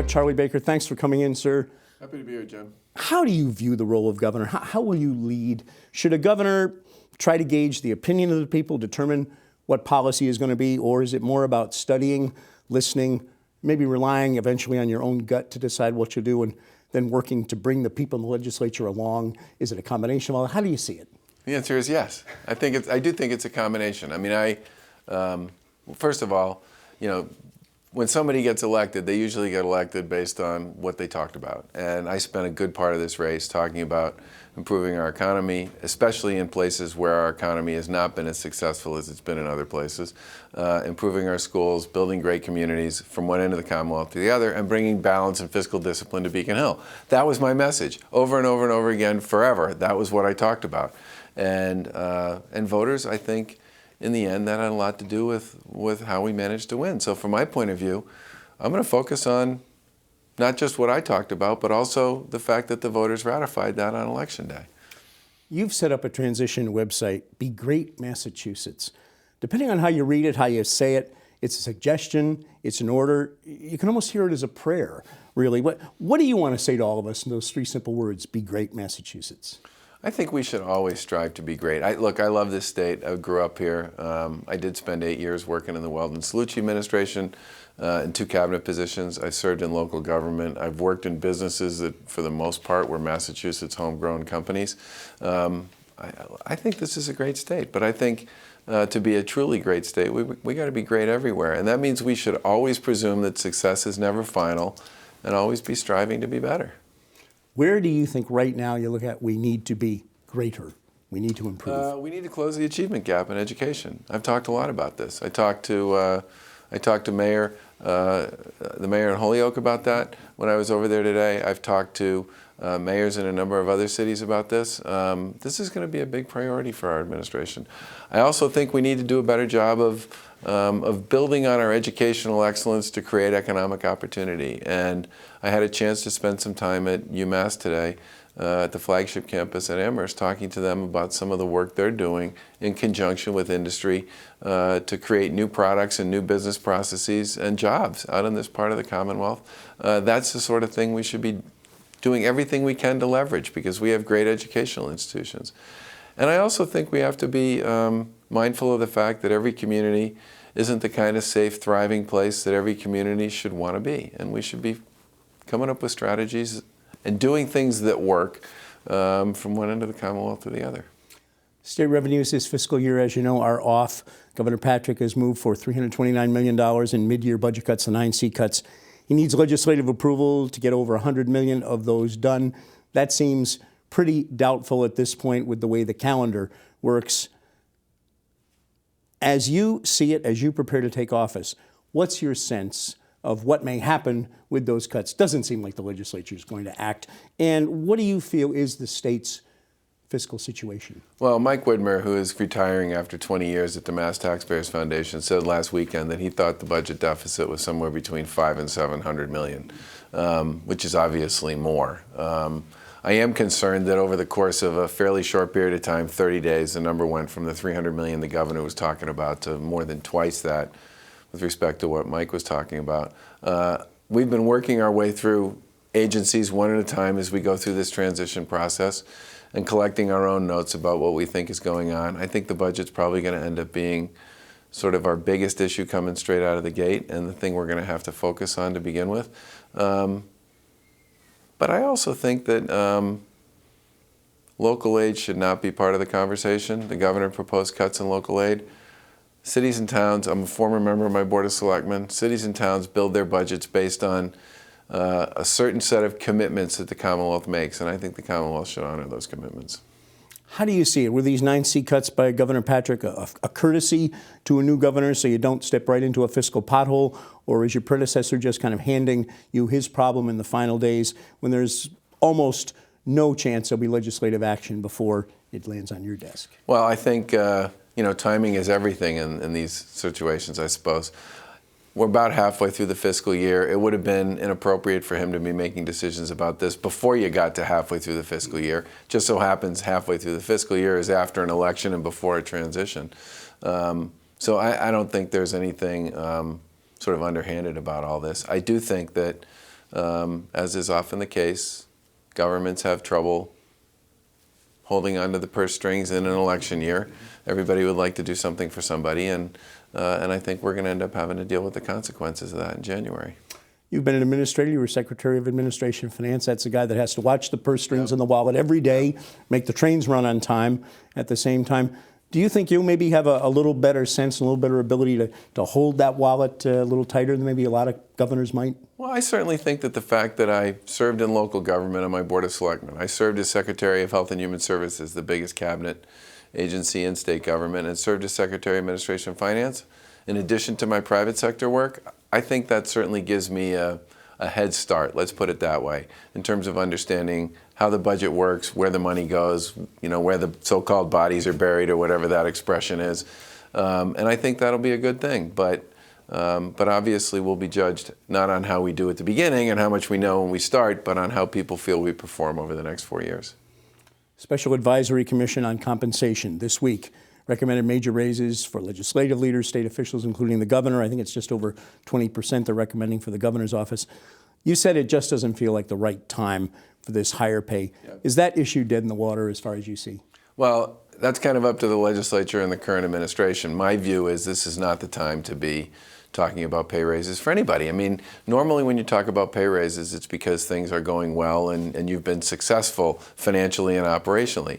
much, Charlie Baker. Thanks for coming in, sir. Happy to be here, Jim. How do you view the role of governor? How will you lead? Should a governor try to gauge the opinion of the people, determine what policy is going to be, or is it more about studying, listening, maybe relying eventually on your own gut to decide what you do and then working to bring the people in the legislature along? Is it a combination of all? How do you see it? The answer is yes. I do think it's a combination. I mean, first of all, when somebody gets elected, they usually get elected based on what they talked about. And I spent a good part of this race talking about improving our economy, especially in places where our economy has not been as successful as it's been in other places, improving our schools, building great communities from one end of the Commonwealth to the other, and bringing balance and fiscal discipline to Beacon Hill. That was my message over and over and over again forever. That was what I talked about. And voters, I think, in the end, that had a lot to do with how we managed to win. So from my point of view, I'm going to focus on not just what I talked about, but also the fact that the voters ratified that on Election Day. You've set up a transition website, Be Great Massachusetts. Depending on how you read it, how you say it, it's a suggestion, it's an order. You can almost hear it as a prayer, really. What do you want to say to all of us in those three simple words, Be Great Massachusetts? I think we should always strive to be great. Look, I love this state. I grew up here. I did spend 8 years working in the Weldon-Cellucci administration in 2 cabinet positions. I served in local government. I've worked in businesses that, for the most part, were Massachusetts homegrown companies. I think this is a great state, but I think to be a truly great state, we got to be great everywhere. And that means we should always presume that success is never final and always be striving to be better. Where do you think right now you look at we need to be greater? We need to improve. We need to close the achievement gap in education. I've talked a lot about this. I talked to the mayor in Holyoke about that when I was over there today. I've talked to mayors in a number of other cities about this. This is going to be a big priority for our administration. I also think we need to do a better job of building on our educational excellence to create economic opportunity. And I had a chance to spend some time at UMass today at the flagship campus at Amherst, talking to them about some of the work they're doing in conjunction with industry to create new products and new business processes and jobs out in this part of the Commonwealth. That's the sort of thing we should be doing everything we can to leverage, because we have great educational institutions. And I also think we have to be mindful of the fact that every community isn't the kind of safe, thriving place that every community should want to be. And we should be coming up with strategies and doing things that work from one end of the Commonwealth to the other. State revenues this fiscal year, as you know, are off. Governor Patrick has moved for $329 million in mid-year budget cuts, the 9C cuts. He needs legislative approval to get over $100 million of those done. That seems pretty doubtful at this point with the way the calendar works. As you see it, as you prepare to take office, what's your sense of what may happen with those cuts? Doesn't seem like the legislature is going to act. And what do you feel is the state's fiscal situation? Well, Mike Widmer, who is retiring after 20 years at the Mass Taxpayers Foundation, said last weekend that he thought the budget deficit was somewhere between $500 and $700 million, which is obviously more. I am concerned that over the course of a fairly short period of time, 30 days, the number went from the $300 million the governor was talking about to more than twice that with respect to what Mike was talking about. We've been working our way through agencies one at a time as we go through this transition process and collecting our own notes about what we think is going on. I think the budget's probably going to end up being sort of our biggest issue coming straight out of the gate, and the thing we're going to have to focus on to begin with. But I also think that local aid should not be part of the conversation. The governor proposed cuts in local aid. Cities and towns, I'm a former member of my Board of Selectmen, cities and towns build their budgets based on a certain set of commitments that the Commonwealth makes, and I think the Commonwealth should honor those commitments. How do you see it? Were these 9C cuts by Governor Patrick a courtesy to a new governor so you don't step right into a fiscal pothole, or is your predecessor just kind of handing you his problem in the final days when there's almost no chance there'll be legislative action before it lands on your desk? Well, I think timing is everything in these situations, I suppose. We're about halfway through the fiscal year. It would have been inappropriate for him to be making decisions about this before you got to halfway through the fiscal year. Just so happens halfway through the fiscal year is after an election and before a transition. So I don't think there's anything sort of underhanded about all this. I do think that as is often the case, governments have trouble holding onto the purse strings in an election year. Everybody would like to do something for somebody, and I think we're going to end up having to deal with the consequences of that in January. You've been an administrator. You were Secretary of Administration and Finance. That's a guy that has to watch the purse strings in the wallet every day, make the trains run on time at the same time. Do you think you maybe have a little better sense, a little better ability to hold that wallet a little tighter than maybe a lot of governors might? Well, I certainly think that the fact that I served in local government on my Board of Selectmen, I served as Secretary of Health and Human Services, the biggest cabinet agency in state government, and served as Secretary of Administration and Finance, in addition to my private sector work, I think that certainly gives me a head start, let's put it that way, in terms of understanding how the budget works, where the money goes, where the so-called bodies are buried, or whatever that expression is. And I think that'll be a good thing. But obviously we'll be judged not on how we do at the beginning and how much we know when we start, but on how people feel we perform over the next 4 years. Special Advisory Commission on Compensation this week recommended major raises for legislative leaders, state officials, including the governor. I think it's just over 20% they're recommending for the governor's office. You said it just doesn't feel like the right time for this higher pay. Yep. Is that issue dead in the water as far as you see? Well, that's kind of up to the legislature and the current administration. My view is this is not the time to be talking about pay raises for anybody. I mean, normally when you talk about pay raises, it's because things are going well and you've been successful financially and operationally.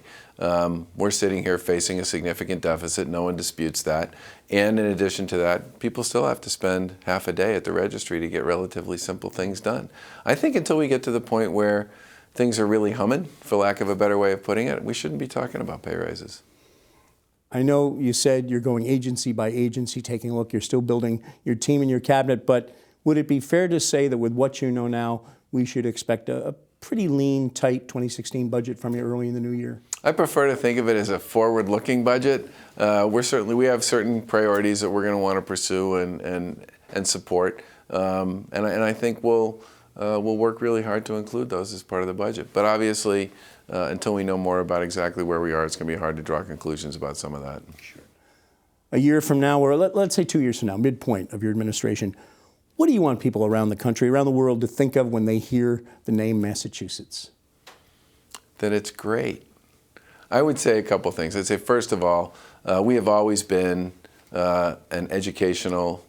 We're sitting here facing a significant deficit. No one disputes that. And in addition to that, people still have to spend half a day at the registry to get relatively simple things done. I think until we get to the point where things are really humming, for lack of a better way of putting it, we shouldn't be talking about pay raises. I know you said you're going agency by agency, taking a look. You're still building your team and your cabinet, but would it be fair to say that with what you know now, we should expect a pretty lean, tight 2016 budget from you early in the new year? I prefer to think of it as a forward-looking budget. We have certain priorities that we're going to want to pursue and support, and I think we'll work really hard to include those as part of the budget. But obviously, until we know more about exactly where we are, it's going to be hard to draw conclusions about some of that. Sure. A year from now, or let's say 2 years from now, midpoint of your administration, what do you want people around the country, around the world, to think of when they hear the name Massachusetts? That it's great. I would say a couple things. I'd say, first of all, we have always been an educational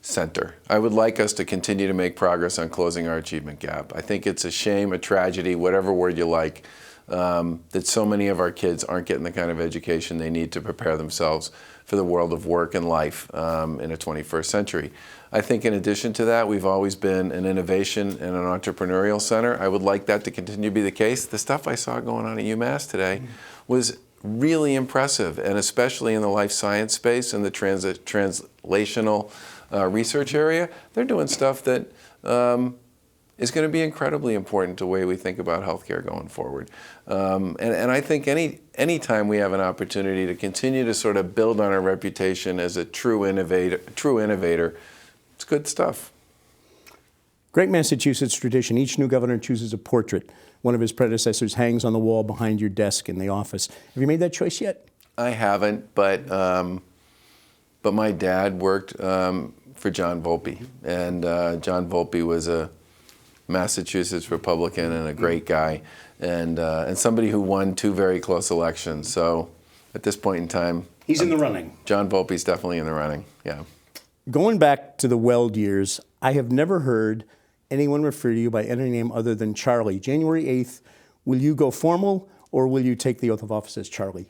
center. I would like us to continue to make progress on closing our achievement gap. I think it's a shame, a tragedy, whatever word you like, that so many of our kids aren't getting the kind of education they need to prepare themselves for the world of work and life in a 21st century. I think in addition to that, we've always been an innovation and an entrepreneurial center. I would like that to continue to be the case. The stuff I saw going on at UMass today was really impressive, and especially in the life science space and the translational research area. They're doing stuff that is going to be incredibly important to the way we think about healthcare going forward. And I think any time we have an opportunity to continue to sort of build on our reputation as a true innovator, it's good stuff. Great Massachusetts tradition. Each new governor chooses a portrait. One of his predecessors hangs on the wall behind your desk in the office. Have you made that choice yet? I haven't, but my dad worked for John Volpe, and John Volpe was a Massachusetts Republican and a great guy, and somebody who won 2 very close elections. So at this point in time, he's in the running. John Volpe's definitely in the running, yeah. Going back to the Weld years, I have never heard anyone refer to you by any name other than Charlie. January 8th, will you go formal, or will you take the oath of office as Charlie?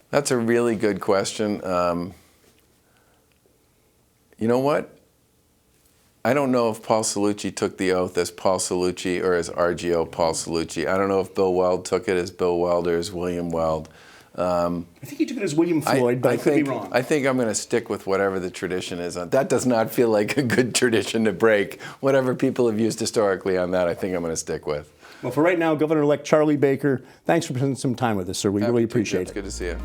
That's a really good question. You know what? I don't know if Paul Cellucci took the oath as Paul Cellucci or as RGO Paul Cellucci. I don't know if Bill Weld took it as Bill Weld or as William Weld. I think he took it as William Floyd, but I could be wrong. I think I'm going to stick with whatever the tradition is. That does not feel like a good tradition to break. Whatever people have used historically on that, I think I'm going to stick with. Well, for right now, Governor-elect Charlie Baker, thanks for spending some time with us, sir. We really appreciate it. It's good to see you.